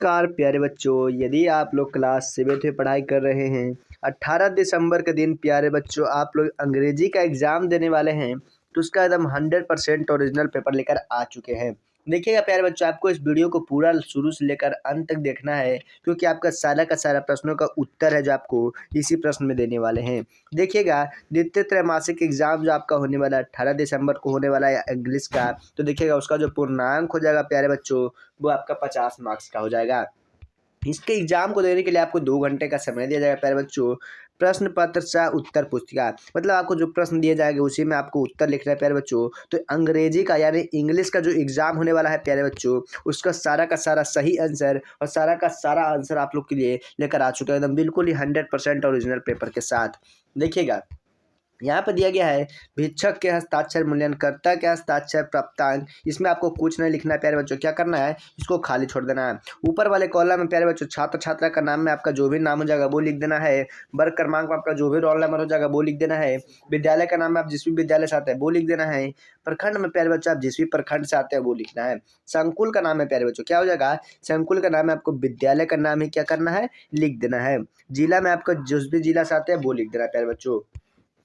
नमस्कार प्यारे बच्चों, यदि आप लोग क्लास 7 में पढ़ाई कर रहे हैं, 18 दिसंबर के दिन प्यारे बच्चों आप लोग अंग्रेजी का एग्ज़ाम देने वाले हैं, तो उसका एकदम 100% ओरिजिनल पेपर लेकर आ चुके हैं। देखिएगा प्यारे बच्चों, आपको इस वीडियो को पूरा शुरू से लेकर अंत तक देखना है, क्योंकि आपका सारा का सारा प्रश्नों का उत्तर है जो आपको इसी प्रश्न में देने वाले हैं। देखिएगा, द्वितीय त्रैमासिक एग्ज़ाम जो आपका होने वाला है 18 दिसंबर को होने वाला है इंग्लिश का, तो देखिएगा उसका जो पूर्णांक हो जाएगा प्यारे बच्चों, वो आपका 50 मार्क्स का हो जाएगा। इसके एग्जाम को देने के लिए आपको 2 घंटे का समय दिया जाएगा प्यारे बच्चों। प्रश्न पत्र सह उत्तर पुस्तिका, मतलब आपको जो प्रश्न दिए जाएंगे उसी में आपको उत्तर लिखना है प्यारे बच्चों। तो अंग्रेजी का यानी इंग्लिश का जो एग्जाम होने वाला है प्यारे बच्चों, उसका सारा का सारा सही आंसर और सारा का सारा आंसर आप लोग के लिए लेकर आ चुका है एकदम बिल्कुल ही 100% ओरिजिनल पेपर के साथ। देखिएगा, यहाँ पर दिया गया है भिक्षक के हस्ताक्षर, मूल्यांकनकर्ता के हस्ताक्षर, प्राप्तांक। इसमें आपको कुछ नहीं लिखना है प्यारे बच्चों, क्या करना है, इसको खाली छोड़ देना है। ऊपर वाले कॉलम में प्यारे बच्चों छात्र छात्रा का नाम में आपका जो भी नाम हो जाएगा वो लिख देना है। वर्ग क्रमांक में आपका जो भी रोल नंबर हो जाएगा वो लिख देना है। विद्यालय का नाम में आप जिस भी विद्यालय से आते हैं वो लिख देना है। प्रखंड में प्यारे बच्चों आप जिस भी प्रखंड से आते हैं वो लिखना है। संकुल का नाम है प्यारे बच्चों, क्या हो जाएगा, संकुल का नाम है आपको विद्यालय का नाम ही क्या करना है, लिख देना है। जिला में आपका जिस भी जिला से आते हैं वो लिख देना है प्यारे बच्चों।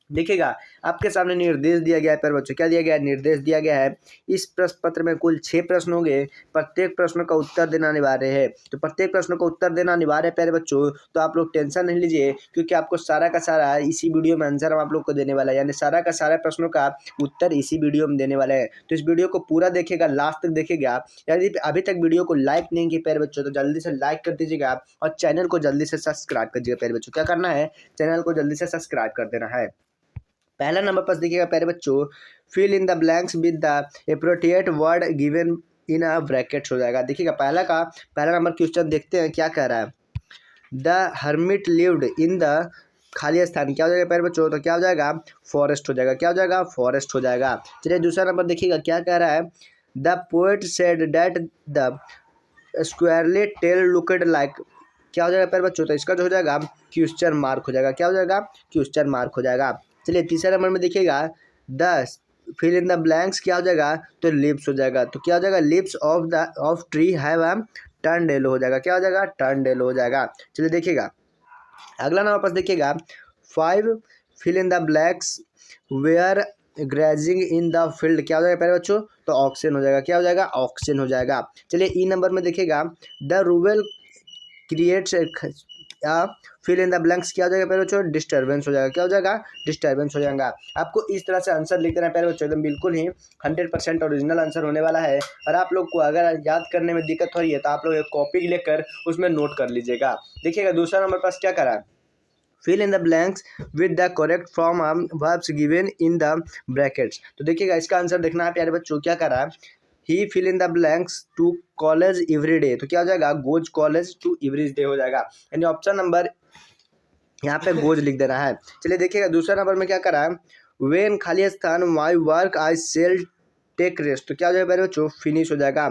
देखिएगा, आपके सामने निर्देश दिया गया है प्यारे बच्चों, क्या दिया गया है, निर्देश दिया गया है। इस प्रश्न पत्र में कुल 6 प्रश्न होंगे, प्रत्येक प्रश्न का उत्तर देना अनिवार्य है। तो प्रत्येक प्रश्न का उत्तर देना अनिवार्य है प्यारे बच्चों, तो आप लोग टेंशन नहीं लीजिए, क्योंकि आपको सारा का सारा इसी वीडियो में आंसर हम आप लोग को देने वाला है, यानी सारा का सारा प्रश्नों का उत्तर इसी वीडियो में देने वाला है। तो इस वीडियो को पूरा देखिएगा, लास्ट तक देखिएगा। यदि अभी तक वीडियो को लाइक नहीं किया प्यारे बच्चों, तो जल्दी से लाइक कर दीजिएगा और चैनल को जल्दी से सब्सक्राइब कर दीजिएगा प्यारे बच्चों। क्या करना है, चैनल को जल्दी से सब्सक्राइब कर देना है। पहला नंबर पर देखिएगा प्यारे बच्चों, fill in the blanks with the appropriate word given in a brackets हो जाएगा। देखिएगा पहला नंबर क्वेश्चन देखते हैं क्या कह रहा है। The hermit lived in the खाली स्थान, क्या हो जाएगा प्यारे बच्चों, तो क्या हो जाएगा, फॉरेस्ट हो जाएगा। क्या हो जाएगा, फॉरेस्ट हो जाएगा। चलिए दूसरा नंबर देखिएगा क्या कह रहा है। The poet said that the squarely tail looked like, क्या हो जाएगा प्यारे बच्चों, तो इसका जो हो जाएगा क्वेश्चन मार्क हो जाएगा। क्या हो जाएगा, क्वेश्चन मार्क हो जाएगा। चलिए तीसरे नंबर में देखिएगा, the fill in the blanks क्या हो जाएगा, तो लिप्स हो जाएगा। तो क्या हो जाएगा, lips of tree have a turn yellow हो जाएगा। क्या हो जाएगा, टर्न येलो हो जाएगा। चलिए देखिएगा, अगला नंबर पर देखिएगा, 5 fill in the blanks where grazing in the field, क्या हो जाएगा प्यारे बच्चों, तो ऑक्सीजन हो जाएगा। क्या हो जाएगा, ऑक्सीजन हो जाएगा। चलिए ई नंबर में देखिएगा, द रूवेल क्रिएट्स या फिल इन द ब्लैंक्स क्या हो जाएगा प्यारे बच्चों, डिस्टर्बेंस हो जाएगा। क्या हो जाएगा, डिस्टर्बेंस हो जाएगा। आपको इस तरह से आंसर लिख देना है प्यारे बच्चों, एकदम बिल्कुल ही 100% ओरिजिनल आंसर होने वाला है। और आप लोग को अगर याद करने में दिक्कत हो रही है तो आप लोग एक कॉपी लेकर उसमें नोट कर लीजिएगा। देखिएगा दूसरा नंबर पास क्या करा है, fill in the blanks with the correct form verbs given in the brackets. तो देखिएगा इसका आंसर देखना है प्यारे बच्चों, क्या करा है, he fill in the blanks to college every day, तो क्या हो जाएगा, goes college to every day हो जाएगा। यानी ऑप्शन नंबर यहाँ पे गोज लिख देना है। चलिए देखिएगा दूसरा नंबर में क्या करा है, वेन खाली स्थान my work I shall take rest, तो क्या हो जाएगा प्यारे बच्चों, फिनिश हो जाएगा।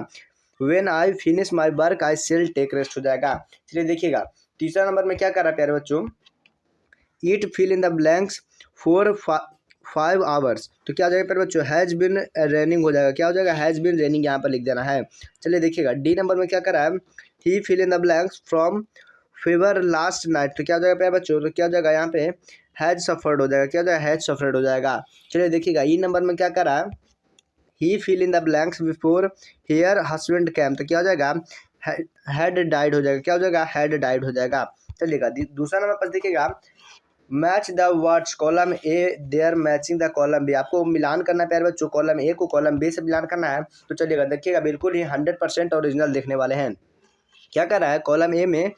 When I finish my work I shall take rest हो जाएगा। चलिए देखिएगा तीसरा नंबर में क्या करा प्यारे बच्चों, it fill in the blanks for 5 hours, तो क्या हो जाएगा प्यारे बच्चों, हैज़ बिन रेनिंग हो जाएगा। क्या हो जाएगा, हैज़ बिन रेनिंग यहाँ पर लिख देना है। चलिए देखिएगा डी नंबर में क्या करा है, he fill in the blanks from fever last night, तो क्या हो जाएगा प्यारे बच्चों, तो क्या हो जाएगा यहाँ पे हैज सफर्ड हो जाएगा। क्या हो जाएगा, हैज सफर्ड हो जाएगा। चलिए देखिएगा ई नंबर में क्या करा है, he fill in the blanks before her husband came, तो क्या हो जाएगा, हैड डाइड हो जाएगा। क्या हो जाएगा, हैड डाइड हो जाएगा। चलिएगा दूसरा नंबर पर देखिएगा, match the words column A there matching the column B, आपको मिलान करना है प्यारे बच्चों, कॉलम ए को कॉलम बी से मिलान करना है। तो चलिएगा देखिएगा बिल्कुल ही 100% ओरिजिनल देखने वाले हैं। क्या कर रहा है, कॉलम ए में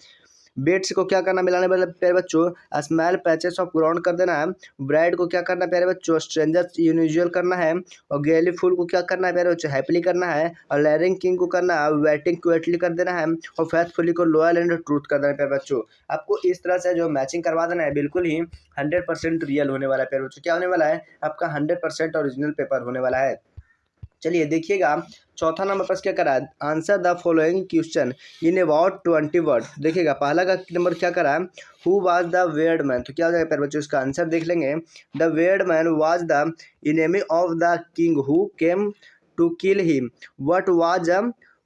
बेड्स को क्या करना, मिलाने वाले प्यारे बच्चों स्मॉल पैचेस ऑफ ग्राउंड कर देना है। ब्राइड को क्या करना है प्यारे बच्चों, स्ट्रेंजर्स यूजुअल करना है। और गेली फुल को क्या करना है प्यारे बच्चों, हैप्पीली करना है। और लैरिंग किंग को करना है वेटिंग क्वेटली कर देना है। और फेथफुली को लॉयल एंड ट्रूथ कर देना है प्यारे बच्चों। आपको इस तरह से जो मैचिंग करवा देना है, बिल्कुल ही 100% रियल होने वाला है प्यारे बच्चों। क्या होने वाला है, आपका 100% ओरिजिनल पेपर होने वाला है। चलिए देखिएगा चौथा नंबर पर क्या करा है, answer the following question in about 20 word. देखिएगा पहला का नंबर क्या करा है, who was the weird man, तो क्या हो जाएगा प्यारे बच्चों, इसका आंसर देख लेंगे। The weird man was the enemy of the king who came to kill him, what was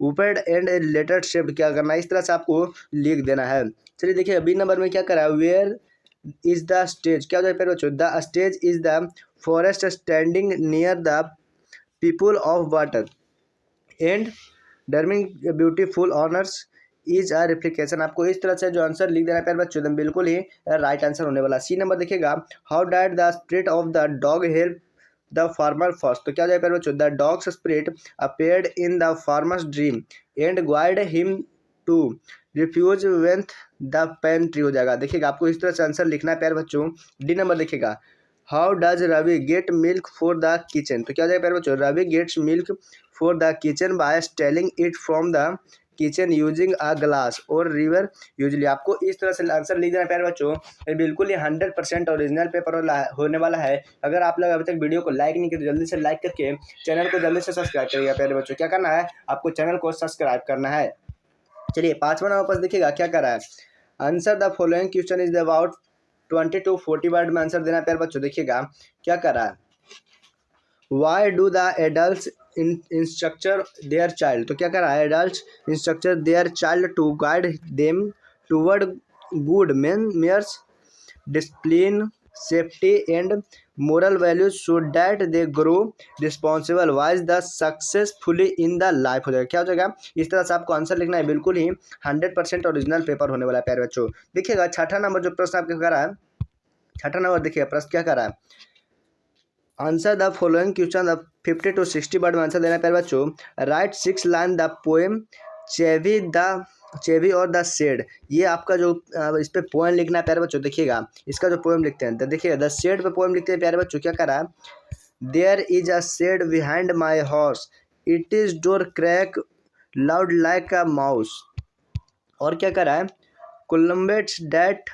ऊपर एंड लेटर शिफ्ट क्या करना है, इस तरह से आपको लिख देना है। चलिए देखिए बी नंबर में क्या करा है, वेयर इज द स्टेज, क्या हो जाएगा बच्चों, the stage is the forest standing near the people of water and charming beautiful honours is a replication. आपको इस तरह से जो आंसर लिख देना है प्यारे बच्चों, एकदम बिल्कुल ही राइट आंसर होने वाला। सी नंबर देखिएगा, how did the spirit of the dog help the farmer first, तो क्या हो जाएगा प्यारे बच्चों, the dog's spirit appeared in the farmer's dream and guide him to refuge beneath the pine tree हो जाएगा। देखिएगा आपको इस तरह से आंसर लिखना है प्यारे बच्चों। डी नंबर देखिएगा, how does Ravi get milk for the kitchen, तो क्या हो जाएगा प्यारे बच्चों, Ravi gets milk for the kitchen by stealing it from the kitchen using a glass और रिवर यूजली। आपको इस तरह से आंसर लिख देना प्यारे बच्चों, ये बिल्कुल ही 100% ओरिजिनल पेपर होने वाला है। अगर आप लोग अभी तक वीडियो को लाइक नहीं किए तो जल्दी से लाइक करके चैनल को जल्दी से सब्सक्राइब करिएगा प्यारे बच्चों। क्या करना है, आपको चैनल को सब्सक्राइब करना है। चलिए 5वां नंबर पर देखिएगा क्या कर रहा है, answer the following question is about 20 to 40 word में आंसर देना प्यारे बच्चों। देखिएगा क्या कर रहा है, why do the adult instruct their child, तो क्या कर रहा है, adult instruct their child to guide them toward good manners discipline safety and moral values so that they grow responsible wise the successfully in the life हो जाएगा। क्या हो जाएगा, इस तरह से आपको आंसर लिखना है, बिल्कुल ही 100% ओरिजिनल पेपर होने वाला है प्यारे बच्चों। देखिएगा 6ठा नंबर जो प्रश्न आपके कर रहा है, 6ठा नंबर देखिए प्रश्न क्या कर रहा है, answer the following question the 50 to 60 word में आंसर देना है प्यारे बच्चों। Right 6 line the poem Chevy और द शेड, ये आपका जो इस पे पोएम लिखना है प्यारे बच्चों। देखिएगा इसका जो पोएम लिखते हैं तो देखिएगा द शेड पे पोएम लिखते हैं प्यारे बच्चों। क्या करा, there is a shed behind my horse it is door crack loud like a mouse, और क्या करा है, कोलम्बेट्स डैट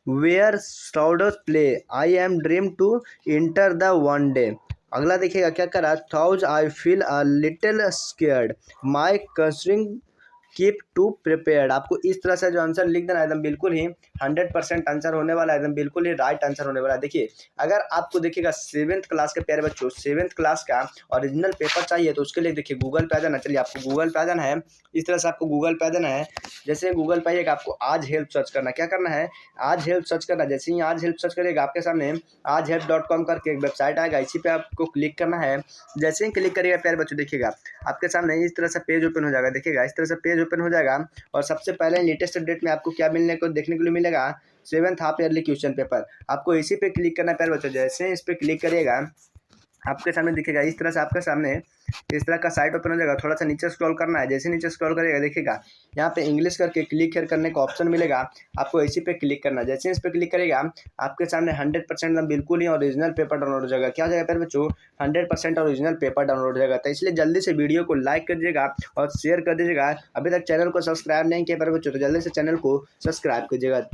वेयर स्टाउडर्स play I am dream to enter the one day. अगला देखिएगा क्या करा, though I feel a little scared my concerning keep to prepared. आपको इस तरह से जो आंसर लिख देना है, एकदम बिल्कुल ही 100% आंसर होने वाला है, एकदम बिल्कुल ही राइट आंसर होने वाला है। देखिए अगर आपको देखिएगा 7th क्लास के प्यारे बच्चों 7th क्लास का ओरिजिनल पेपर चाहिए तो उसके लिए देखिए गूगल पे आ जाना। चलिए आपको गूगल पे आ जाना है, इस तरह से आपको गूगल पे आ जाना है। जैसे गूगल पे आइएगा आपको आज हेल्प सर्च करना, क्या करना है, आज हेल्प सर्च करना। जैसे ही आज हेल्प सर्च करिएगा आपके सामने आज help.com करके एक वेबसाइट आएगा, इसी पे आपको क्लिक करना है। जैसे ही क्लिक करिएगा प्यारे बच्चों देखिएगा आपके सामने इस तरह से पेज ओपन हो जाएगा। देखिएगा इस तरह से पेज ओपन हो जाएगा और सबसे पहले लेटेस्ट अपडेट में आपको क्या मिलने को देखने को मिलेगा, 7th half yearly question paper. आपको इसी पे क्लिक करना है प्यारे बच्चों। जैसे इस पे क्लिक करिएगा आपके सामने दिखेगा इस तरह से, आपके सामने इस तरह का साइट ओपन हो जाएगा। थोड़ा सा नीचे स्क्रॉल करना है, जैसे नीचे स्क्रॉल करेगा देखिएगा यहाँ पे इंग्लिश करके क्लिक हेयर करने का ऑप्शन मिलेगा, आपको इसी पे क्लिक करना है। जैसे इस पे क्लिक करेगा आपके सामने 100% बिल्कुल ही ओरिजिनल पेपर डाउनलोड हो जाएगा। क्या हो जाएगा प्यारे बच्चों, 100% ओरिजिनल पेपर डाउनलोड हो जाएगा। तो इसलिए जल्दी से वीडियो को लाइक कर दीजिएगा और शेयर कर दीजिएगा। अभी तक चैनल को सब्सक्राइब नहीं किया प्यारे बच्चों तो जल्दी से चैनल को सब्सक्राइब कीजिएगा।